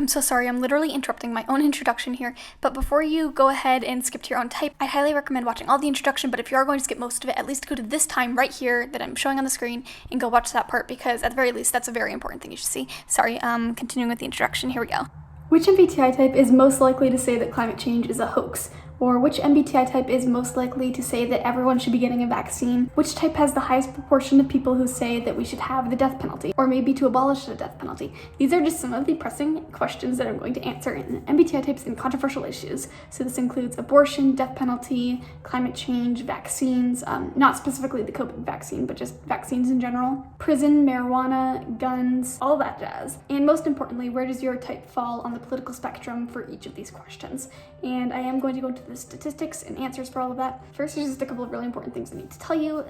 I'm so sorry, I'm literally interrupting my own introduction here, but before you go ahead and skip to your own type, I highly recommend watching all the introduction, but if you are going to skip most of it, at least go to this time right here that I'm showing on the screen and go watch that part, because at the very least, that's a very important thing you should see. Sorry, continuing with the introduction, here we go. Which MBTI type is most likely to say that climate change is a hoax? Or which MBTI type is most likely to say that everyone should be getting a vaccine? Which type has the highest proportion of people who say that we should have the death penalty, or maybe to abolish the death penalty? These are just some of the pressing questions that I'm going to answer in MBTI types and controversial issues. So this includes abortion, death penalty, climate change, vaccines, not specifically the COVID vaccine, but just vaccines in general, prison, marijuana, guns, all that jazz. And most importantly, where does your type fall on the political spectrum for each of these questions? And I am going to go into the statistics and answers for all of that. First, there's just a couple of really important things I need to tell you,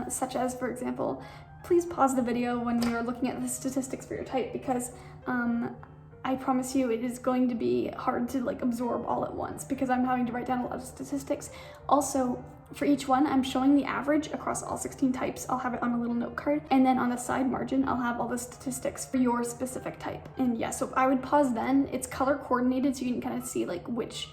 such as, for example, please pause the video when you're looking at the statistics for your type, because I promise you it is going to be hard to absorb all at once, because I'm having to write down a lot of statistics. Also, for each one, I'm showing the average across all 16 types. I'll have it on a little note card, and then on the side margin, I'll have all the statistics for your specific type. And yeah, so I would pause then. It's color coordinated, so you can kind of see which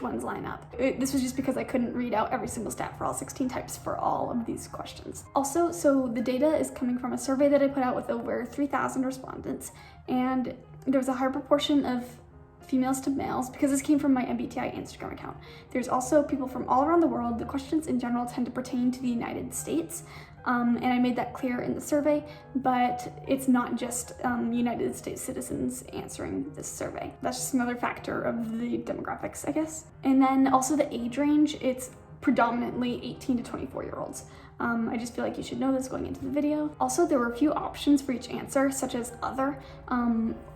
ones line up. This was just because I couldn't read out every single stat for all 16 types for all of these questions. Also, so the data is coming from a survey that I put out with over 3,000 respondents, and there was a higher proportion of females to males because this came from my MBTI Instagram account. There's also people from all around the world. The questions in general tend to pertain to the United States, and I made that clear in the survey, but it's not just United States citizens answering this survey. That's just another factor of the demographics, I guess. And then also the age range, it's predominantly 18 to 24-year-olds. I just feel like you should know this going into the video. Also, there were a few options for each answer, such as other,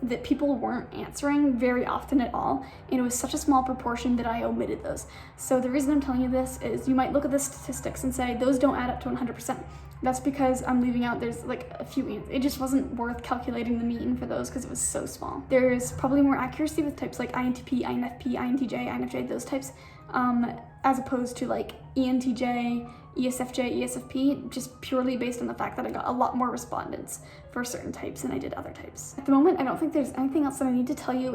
that people weren't answering very often at all, and it was such a small proportion that I omitted those. So the reason I'm telling you this is you might look at the statistics and say, those don't add up to 100%. That's because I'm leaving out, there's a few, it just wasn't worth calculating the mean for those because it was so small. There's probably more accuracy with types like INTP, INFP, INTJ, INFJ, those types, as opposed to ENTJ, ESFJ, ESFP, just purely based on the fact that I got a lot more respondents for certain types than I did other types. At the moment, I don't think there's anything else that I need to tell you.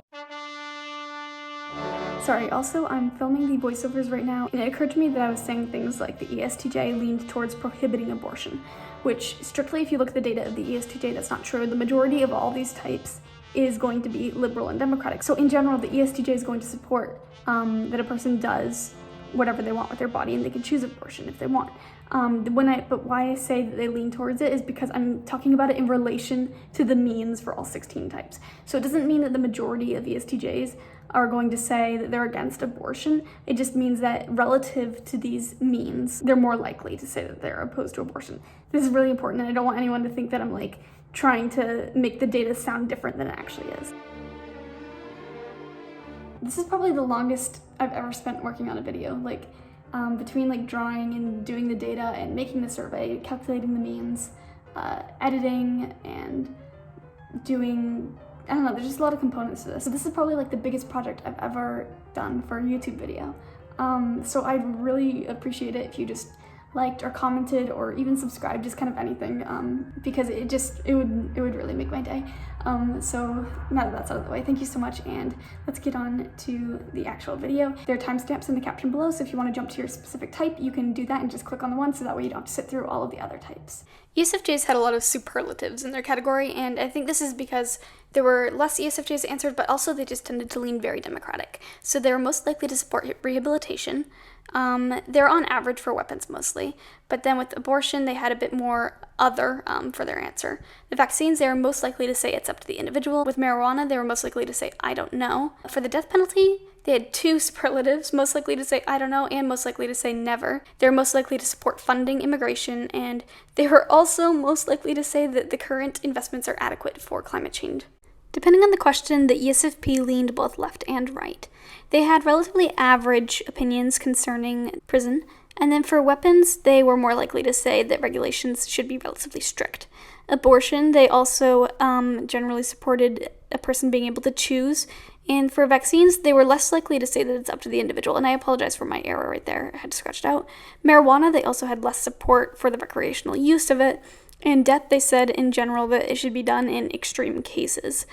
Sorry, also I'm filming the voiceovers right now, and it occurred to me that I was saying things like the ESTJ leaned towards prohibiting abortion, which strictly, if you look at the data of the ESTJ, that's not true. The majority of all these types is going to be liberal and democratic. So in general, the ESTJ is going to support that a person does whatever they want with their body, and they can choose abortion if they want. But why I say that they lean towards it is because I'm talking about it in relation to the means for all 16 types. So it doesn't mean that the majority of ESTJs are going to say that they're against abortion. It just means that relative to these means, they're more likely to say that they're opposed to abortion. This is really important, and I don't want anyone to think that I'm trying to make the data sound different than it actually is. This is probably the longest I've ever spent working on a video, between drawing and doing the data and making the survey, calculating the means, editing, and doing, I don't know, there's just a lot of components to this. So this is probably the biggest project I've ever done for a YouTube video. So I'd really appreciate it if you just liked or commented or even subscribed, just kind of anything, because it would really make my day. So now that that's out of the way, thank you so much, and let's get on to the actual video. There are timestamps in the caption below, so if you want to jump to your specific type, you can do that and just click on the one, so that way you don't have to sit through all of the other types. ESFJs had a lot of superlatives in their category, and I think this is because there were less ESFJs answered, but also they just tended to lean very democratic. So they were most likely to support rehabilitation. They're on average for weapons mostly, but then with abortion, they had a bit more other for their answer. The vaccines, they were most likely to say it's up to the individual. With marijuana, they were most likely to say, I don't know. For the death penalty, they had two superlatives, most likely to say, I don't know, and most likely to say never. They're most likely to support funding immigration, and they were also most likely to say that the current investments are adequate for climate change. Depending on the question, the ESFP leaned both left and right. They had relatively average opinions concerning prison, and then for weapons, they were more likely to say that regulations should be relatively strict. Abortion, they also generally supported a person being able to choose, and for vaccines, they were less likely to say that it's up to the individual, and I apologize for my error right there, I had to scratch it out. Marijuana, they also had less support for the recreational use of it, and death, they said in general that it should be done in extreme cases.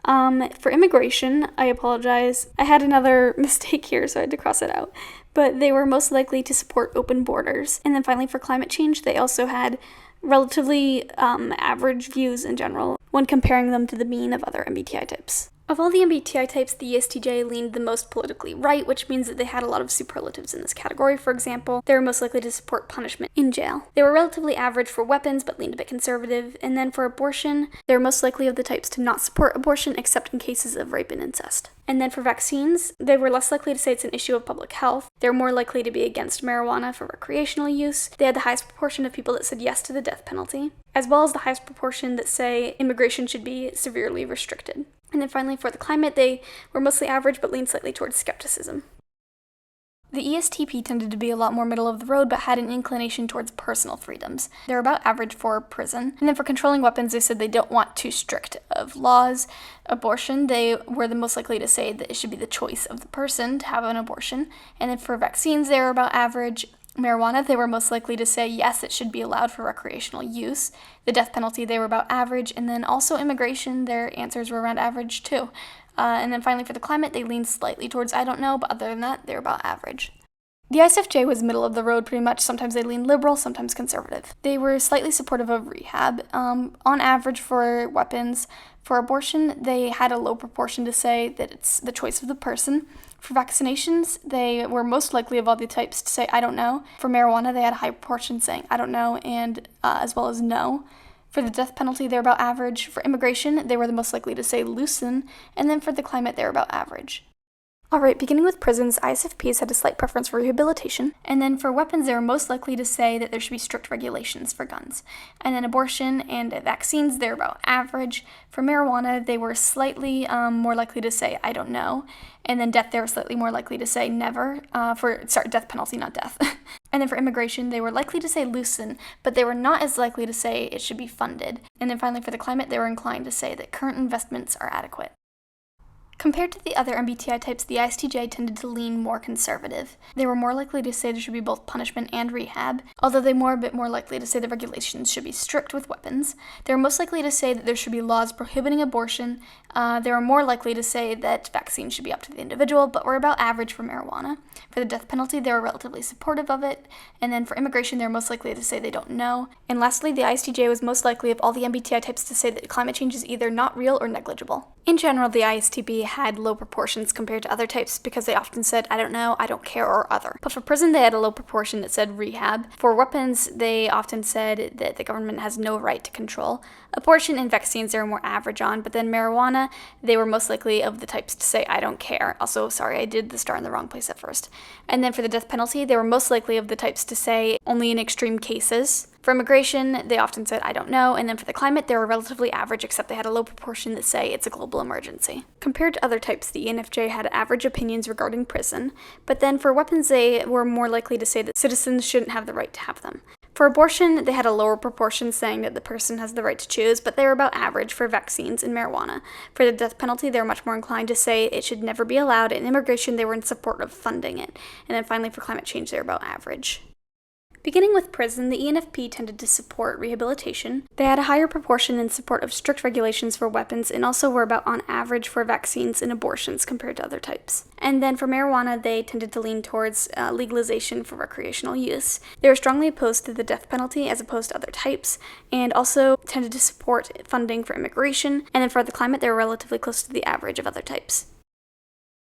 For immigration, I apologize. I had another mistake here, so I had to cross it out. But they were most likely to support open borders. And then finally, for climate change, they also had relatively average views in general when comparing them to the mean of other MBTI types. Of all the MBTI types, the ESTJ leaned the most politically right, which means that they had a lot of superlatives in this category. For example, they were most likely to support punishment in jail. They were relatively average for weapons, but leaned a bit conservative. And then for abortion, they were most likely of the types to not support abortion, except in cases of rape and incest. And then for vaccines, they were less likely to say it's an issue of public health. They were more likely to be against marijuana for recreational use. They had the highest proportion of people that said yes to the death penalty, as well as the highest proportion that say immigration should be severely restricted. And then finally, for the climate, they were mostly average but leaned slightly towards skepticism. The ESTP tended to be a lot more middle of the road, but had an inclination towards personal freedoms. They're about average for prison. And then for controlling weapons, they said they don't want too strict of laws. Abortion, they were the most likely to say that it should be the choice of the person to have an abortion. And then for vaccines, they were about average. Marijuana, they were most likely to say yes, it should be allowed for recreational use. The death penalty, they were about average. And then also immigration, their answers were around average too. And then finally for the climate, they leaned slightly towards I don't know, but other than that, they were about average. The ISFJ was middle of the road pretty much. Sometimes they leaned liberal, sometimes conservative. They were slightly supportive of rehab. On average for weapons. For abortion, they had a low proportion to say that it's the choice of the person. For vaccinations, they were most likely of all the types to say I don't know. For marijuana, they had a high proportion saying I don't know and as well as no. For the death penalty, they're about average. For immigration, they were the most likely to say loosen. And then for the climate, they're about average. Alright, beginning with prisons, ISFPs had a slight preference for rehabilitation, and then for weapons, they were most likely to say that there should be strict regulations for guns. And then abortion and vaccines, they're about average. For marijuana, they were slightly more likely to say, I don't know. And then death, they were slightly more likely to say never. Death penalty, not death. And then for immigration, they were likely to say loosen, but they were not as likely to say it should be funded. And then finally for the climate, they were inclined to say that current investments are adequate. Compared to the other MBTI types, the ISTJ tended to lean more conservative. They were more likely to say there should be both punishment and rehab, although they were a bit more likely to say the regulations should be strict with weapons. They were most likely to say that there should be laws prohibiting abortion. They were more likely to say that vaccines should be up to the individual, but were about average for marijuana. For the death penalty, they were relatively supportive of it. And then for immigration, they were most likely to say they don't know. And lastly, the ISTJ was most likely of all the MBTI types to say that climate change is either not real or negligible. In general, the ISTP had low proportions compared to other types because they often said, I don't know, I don't care, or other. But for prison, they had a low proportion that said rehab. For weapons, they often said that the government has no right to control. Abortion and vaccines they were more average on, but then marijuana, they were most likely of the types to say, I don't care. Also, sorry, I did the star in the wrong place at first. And then for the death penalty, they were most likely of the types to say, only in extreme cases. For immigration, they often said, I don't know. And then for the climate, they were relatively average, except they had a low proportion that say it's a global emergency. Compared to other types, the ENFJ had average opinions regarding prison, but then for weapons, they were more likely to say that citizens shouldn't have the right to have them. For abortion, they had a lower proportion saying that the person has the right to choose, but they were about average for vaccines and marijuana. For the death penalty, they were much more inclined to say it should never be allowed, and immigration, they were in support of funding it. And then finally, for climate change, they were about average. Beginning with prison, the ENFP tended to support rehabilitation. They had a higher proportion in support of strict regulations for weapons and also were about on average for vaccines and abortions compared to other types. And then for marijuana, they tended to lean towards legalization for recreational use. They were strongly opposed to the death penalty as opposed to other types and also tended to support funding for immigration. And then for the climate, they were relatively close to the average of other types.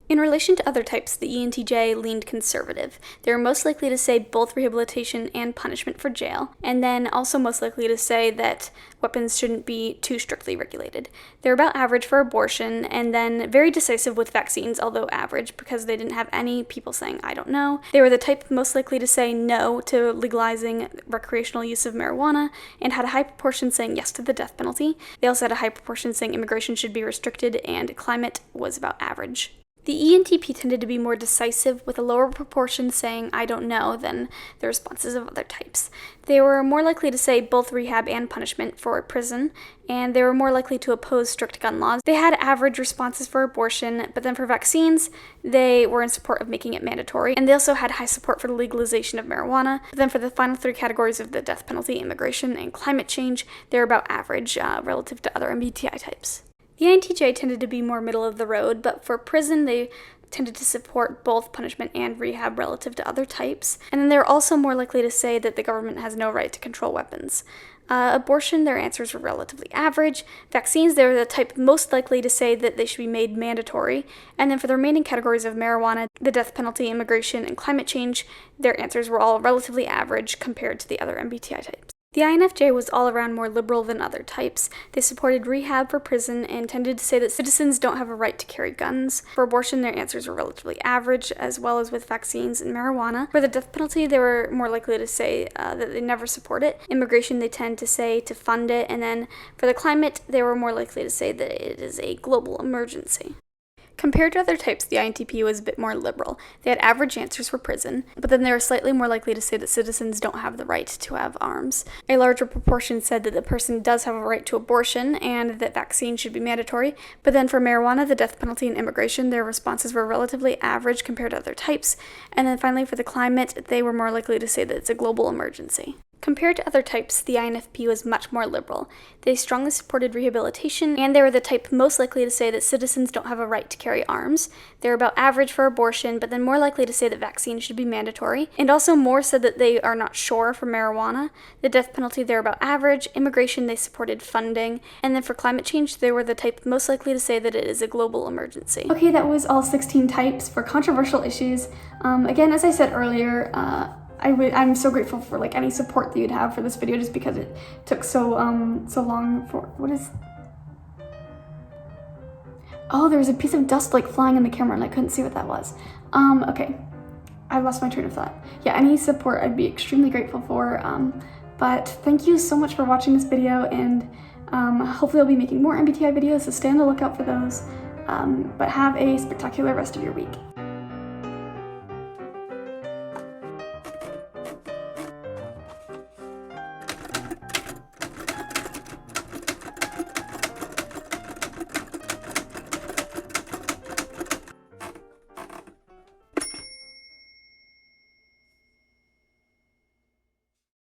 In relation to other types, the ENTJ leaned conservative. They were most likely to say both rehabilitation and punishment for jail, and then also most likely to say that weapons shouldn't be too strictly regulated. They were about average for abortion, and then very decisive with vaccines, although average, because they didn't have any people saying, I don't know. They were the type most likely to say no to legalizing recreational use of marijuana, and had a high proportion saying yes to the death penalty. They also had a high proportion saying immigration should be restricted, and climate was about average. The ENTP tended to be more decisive, with a lower proportion saying I don't know than the responses of other types. They were more likely to say both rehab and punishment for prison, and they were more likely to oppose strict gun laws. They had average responses for abortion, but then for vaccines, they were in support of making it mandatory, and they also had high support for the legalization of marijuana. But then for the final three categories of the death penalty, immigration, and climate change, they're about average relative to other MBTI types. The INTJ tended to be more middle of the road, but for prison, they tended to support both punishment and rehab relative to other types. And then they're also more likely to say that the government has no right to control weapons. Abortion, their answers were relatively average. Vaccines, they were the type most likely to say that they should be made mandatory. And then for the remaining categories of marijuana, the death penalty, immigration, and climate change, their answers were all relatively average compared to the other MBTI types. The INFJ was all around more liberal than other types. They supported rehab for prison and tended to say that citizens don't have a right to carry guns. For abortion, their answers were relatively average, as well as with vaccines and marijuana. For the death penalty, they were more likely to say that they never support it. Immigration, they tend to say to fund it. And then for the climate, they were more likely to say that it is a global emergency. Compared to other types, the INTP was a bit more liberal. They had average answers for prison, but then they were slightly more likely to say that citizens don't have the right to have arms. A larger proportion said that the person does have a right to abortion and that vaccines should be mandatory, but then for marijuana, the death penalty, and immigration, their responses were relatively average compared to other types. And then finally, for the climate, they were more likely to say that it's a global emergency. Compared to other types, the INFP was much more liberal. They strongly supported rehabilitation, and they were the type most likely to say that citizens don't have a right to carry arms. They were about average for abortion, but then more likely to say that vaccines should be mandatory, and also more said that they are not sure for marijuana. The death penalty, they're about average. Immigration, they supported funding. And then for climate change, they were the type most likely to say that it is a global emergency. Okay, that was all 16 types for controversial issues. Again, as I said earlier, I'm so grateful for any support that you'd have for this video, just because it took so long for, what is, oh, there was a piece of dust flying in the camera and I couldn't see what that was. Okay, I lost my train of thought. Yeah, any support I'd be extremely grateful for, but thank you so much for watching this video, and hopefully I'll be making more MBTI videos, so stay on the lookout for those, but have a spectacular rest of your week.